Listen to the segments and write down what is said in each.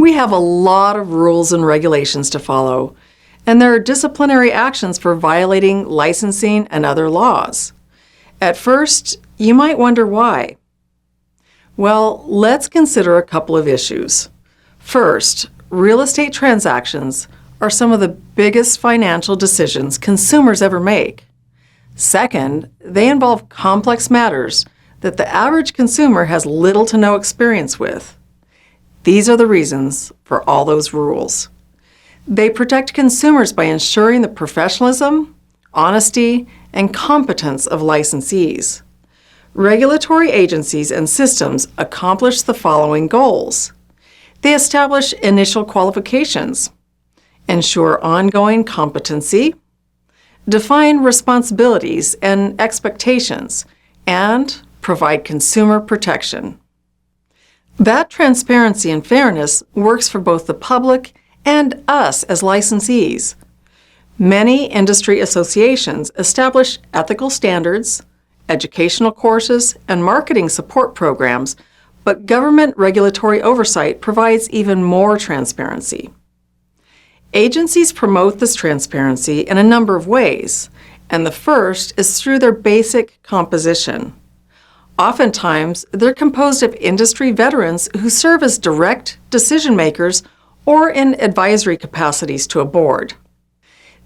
We have a lot of rules and regulations to follow, and there are disciplinary actions for violating licensing and other laws. At first, you might wonder why. Well, let's consider a couple of issues. First, real estate transactions are some of the biggest financial decisions consumers ever make. Second, they involve complex matters that the average consumer has little to no experience with. These are the reasons for all those rules. They protect consumers by ensuring the professionalism, honesty, and competence of licensees. Regulatory agencies and systems accomplish the following goals. They establish initial qualifications, ensure ongoing competency, define responsibilities and expectations, and provide consumer protection. That transparency and fairness works for both the public and us as licensees. Many industry associations establish ethical standards, educational courses, and marketing support programs, but government regulatory oversight provides even more transparency. Agencies promote this transparency in a number of ways, and the first is through their basic composition. Oftentimes, they're composed of industry veterans who serve as direct decision makers or in advisory capacities to a board.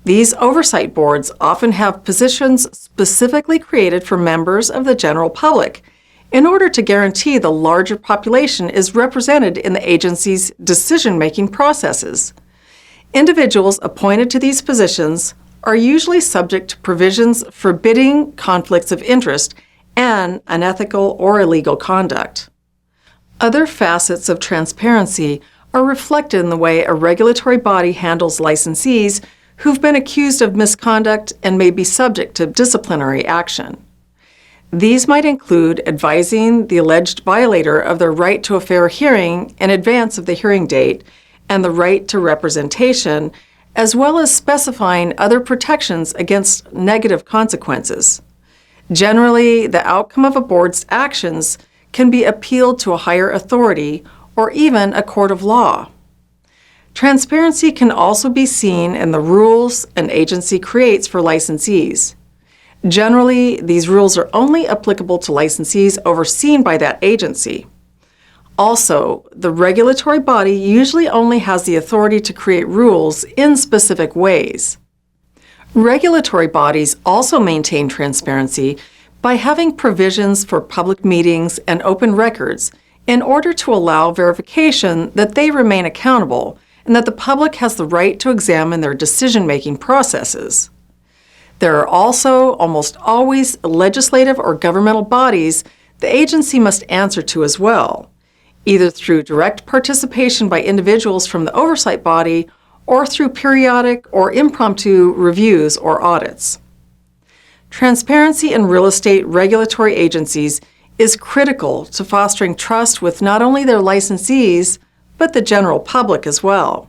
These oversight boards often have positions specifically created for members of the general public in order to guarantee the larger population is represented in the agency's decision-making processes. Individuals appointed to these positions are usually subject to provisions forbidding conflicts of interest and unethical or illegal conduct. Other facets of transparency are reflected in the way a regulatory body handles licensees who've been accused of misconduct and may be subject to disciplinary action. These might include advising the alleged violator of their right to a fair hearing in advance of the hearing date and the right to representation, as well as specifying other protections against negative consequences. Generally, the outcome of a board's actions can be appealed to a higher authority or even a court of law. Transparency can also be seen in the rules an agency creates for licensees. Generally, these rules are only applicable to licensees overseen by that agency. Also, the regulatory body usually only has the authority to create rules in specific ways. Regulatory bodies also maintain transparency by having provisions for public meetings and open records in order to allow verification that they remain accountable and that the public has the right to examine their decision-making processes. There are also almost always legislative or governmental bodies the agency must answer to as well, either through direct participation by individuals from the oversight body or through periodic or impromptu reviews or audits. Transparency in real estate regulatory agencies is critical to fostering trust with not only their licensees, but the general public as well.